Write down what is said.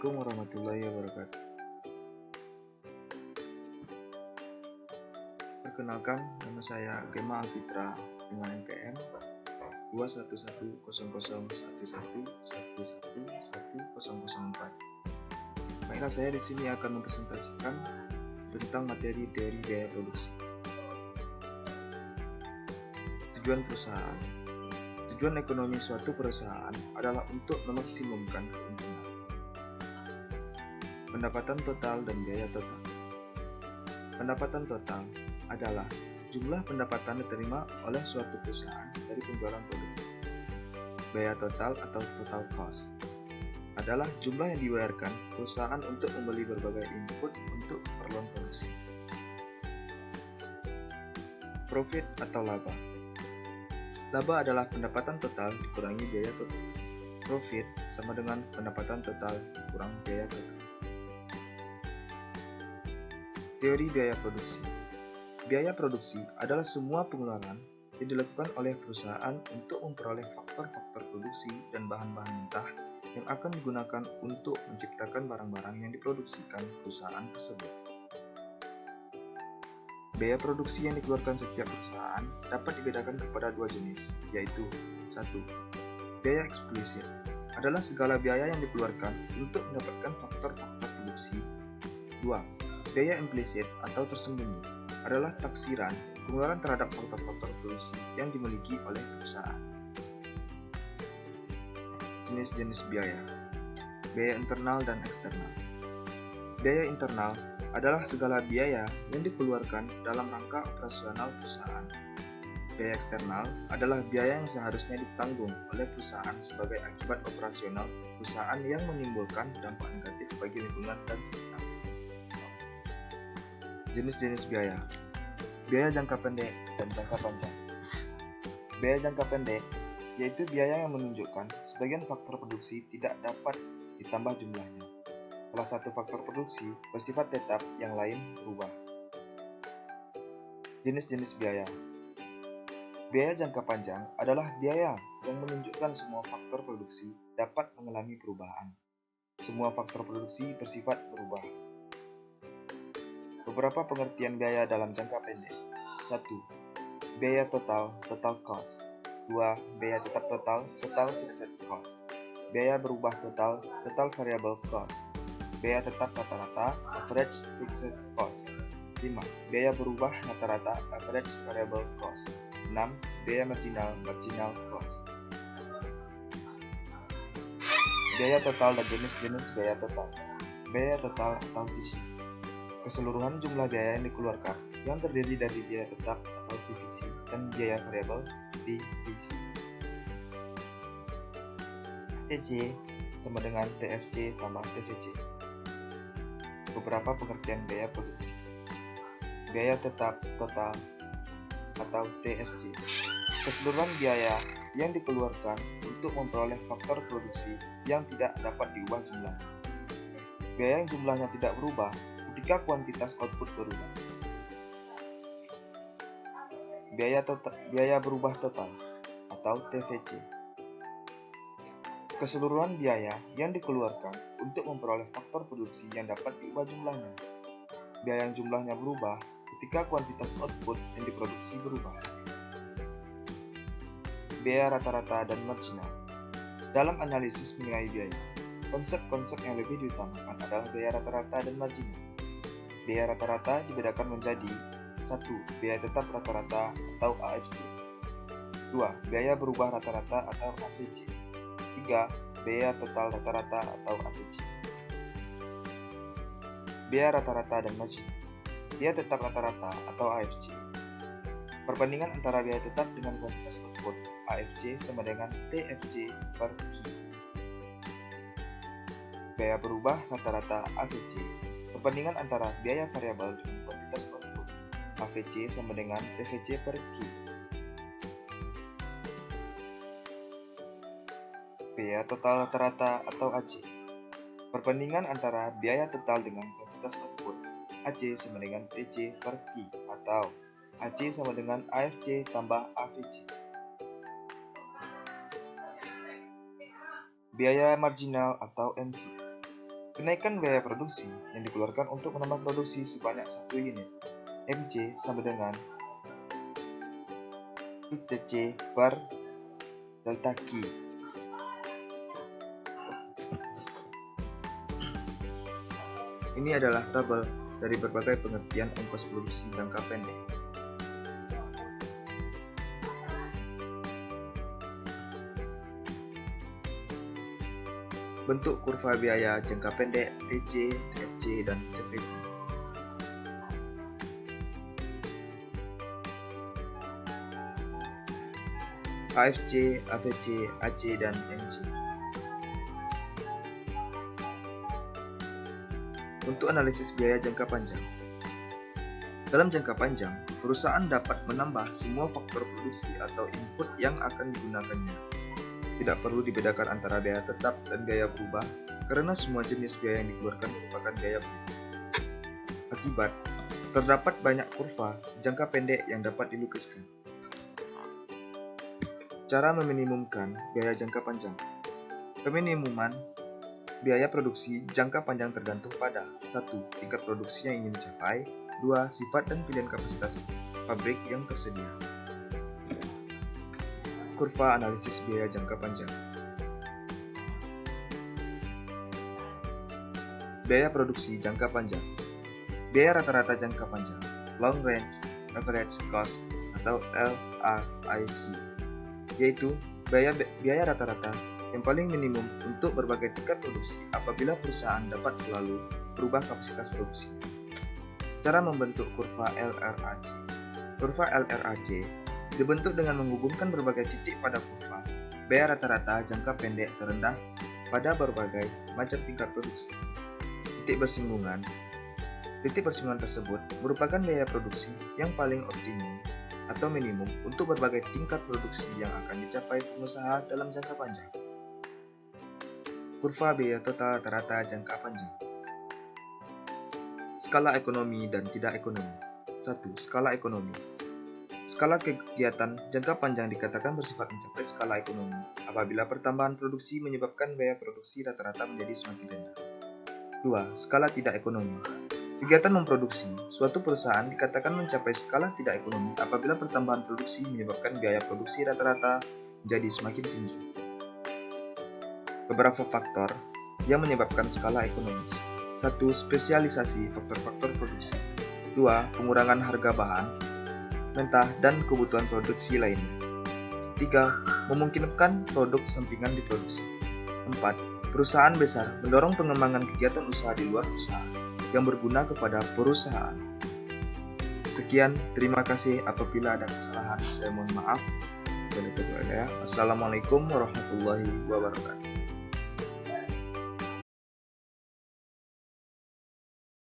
Assalamualaikum warahmatullahi wabarakatuh. Perkenalkan, nama saya Gema Alfitra dengan NPM 2110011111104. Baiklah, saya di sini akan mempresentasikan tentang materi teori biaya produksi. Tujuan perusahaan. Tujuan ekonomi suatu perusahaan adalah untuk memaksimumkan keuntungan. Pendapatan total dan biaya total. Pendapatan total adalah jumlah pendapatan diterima oleh suatu perusahaan dari penjualan produk. Biaya total atau total cost adalah jumlah yang dibayarkan perusahaan untuk membeli berbagai input untuk keperluan produksi. Profit atau laba. Laba adalah pendapatan total dikurangi biaya total. Profit sama dengan pendapatan total dikurang biaya total. Teori biaya produksi. Biaya produksi adalah semua pengeluaran yang dilakukan oleh perusahaan untuk memperoleh faktor-faktor produksi dan bahan-bahan mentah yang akan digunakan untuk menciptakan barang-barang yang diproduksikan perusahaan tersebut. Biaya produksi yang dikeluarkan setiap perusahaan dapat dibedakan kepada dua jenis, yaitu 1. Biaya eksplisit adalah segala biaya yang dikeluarkan untuk mendapatkan faktor-faktor produksi. 2. Biaya implisit atau tersembunyi adalah taksiran pengeluaran terhadap faktor-faktor produksi yang dimiliki oleh perusahaan. Jenis-jenis biaya. Biaya internal dan eksternal. Biaya internal adalah segala biaya yang dikeluarkan dalam rangka operasional perusahaan. Biaya eksternal adalah biaya yang seharusnya ditanggung oleh perusahaan sebagai akibat operasional perusahaan yang menimbulkan dampak negatif bagi lingkungan dan sekitar. Jenis-jenis biaya. Biaya jangka pendek dan jangka panjang. Biaya jangka pendek yaitu biaya yang menunjukkan sebagian faktor produksi tidak dapat ditambah jumlahnya. Salah satu faktor produksi bersifat tetap, yang lain berubah. Jenis-jenis biaya. Biaya jangka panjang adalah biaya yang menunjukkan semua faktor produksi dapat mengalami perubahan. Semua faktor produksi bersifat berubah. Beberapa pengertian biaya dalam jangka pendek. 1. Biaya total, total cost. 2. Biaya tetap total, total fixed cost. Biaya berubah total, total variable cost. Biaya tetap rata-rata, average fixed cost. 5. Biaya berubah rata-rata, average variable cost. 6. Biaya marginal, marginal cost. Biaya total dan jenis-jenis biaya total. Biaya total atau TC. Keseluruhan jumlah biaya yang dikeluarkan yang terdiri dari biaya tetap atau divisi dan biaya variabel divisi. TC sama dengan TFC tambah TVC. Beberapa pengertian biaya produksi. Biaya tetap total atau TFC. Keseluruhan biaya yang dikeluarkan untuk memperoleh faktor produksi yang tidak dapat diubah jumlahnya. Biaya yang jumlahnya tidak berubah ketika kuantitas output berubah. Biaya berubah total atau TVC. Keseluruhan biaya yang dikeluarkan untuk memperoleh faktor produksi yang dapat diubah jumlahnya. Biaya yang jumlahnya berubah ketika kuantitas output yang diproduksi berubah. Biaya rata-rata dan marginal. Dalam analisis mengenai biaya, konsep-konsep yang lebih diutamakan adalah biaya rata-rata dan marginal. Biaya rata-rata dibedakan menjadi 1. Biaya tetap rata-rata atau AFC. 2. Biaya berubah rata-rata atau AVC. 3. Biaya total rata-rata atau AVC. Biaya rata-rata dan marginal. Biaya tetap rata-rata atau AFC. Perbandingan antara biaya tetap dengan kuantitas output AFC sama dengan TFC per Q. Biaya berubah rata-rata AVC. Perbandingan antara biaya variabel dengan kuantitas output AVC sama dengan TVC per Q. Biaya total rata-rata atau AC. Perbandingan antara biaya total dengan kuantitas output AC sama dengan TC per Q atau AC sama dengan AFC tambah AVC. Biaya marginal atau MC. Kenaikan biaya produksi yang dikeluarkan untuk menambah produksi sebanyak 1 unit MC sama dengan UTC per delta Q. Ini adalah tabel dari berbagai pengertian ongkos produksi jangka pendek. Bentuk kurva biaya jangka pendek TC, TFC, dan TVC. AFC, AVC, AC, dan MC. Untuk analisis biaya jangka panjang. Dalam jangka panjang, perusahaan dapat menambah semua faktor produksi atau input yang akan digunakannya. Tidak perlu dibedakan antara biaya tetap dan biaya berubah, karena semua jenis biaya yang dikeluarkan merupakan biaya berubah. Akibat, terdapat banyak kurva jangka pendek yang dapat dilukiskan. Cara meminimumkan biaya jangka panjang. Peminimuman biaya produksi jangka panjang tergantung pada 1. Tingkat produksi yang ingin dicapai, 2. Sifat dan pilihan kapasitas pabrik yang tersedia. Kurva analisis biaya jangka panjang. Biaya produksi jangka panjang. Biaya rata-rata jangka panjang, long range average cost atau LRAC, yaitu biaya rata-rata yang paling minimum untuk berbagai tingkat produksi apabila perusahaan dapat selalu berubah kapasitas produksi. Cara membentuk kurva LRAC. Kurva LRAC dibentuk dengan menghubungkan berbagai titik pada kurva biaya rata-rata jangka pendek terendah pada berbagai macam tingkat produksi. Titik bersinggungan tersebut merupakan biaya produksi yang paling optimum atau minimum untuk berbagai tingkat produksi yang akan dicapai pengusaha dalam jangka panjang. Kurva biaya total rata-rata jangka panjang. Skala ekonomi dan tidak ekonomi. 1. Skala ekonomi. Skala kegiatan jangka panjang dikatakan bersifat mencapai skala ekonomi apabila pertambahan produksi menyebabkan biaya produksi rata-rata menjadi semakin rendah. 2. Skala tidak ekonomi. Kegiatan memproduksi suatu perusahaan dikatakan mencapai skala tidak ekonomi apabila pertambahan produksi menyebabkan biaya produksi rata-rata menjadi semakin tinggi. Beberapa faktor yang menyebabkan skala ekonomis. 1. Spesialisasi faktor-faktor produksi. 2. Pengurangan harga bahan mentah dan kebutuhan produksi lainnya. 3. Memungkinkan produk sampingan diproduksi. 4. Perusahaan besar mendorong pengembangan kegiatan usaha di luar perusahaan yang berguna kepada perusahaan. Sekian, terima kasih. Apabila ada kesalahan, saya mohon maaf. Assalamualaikum warahmatullahi wabarakatuh.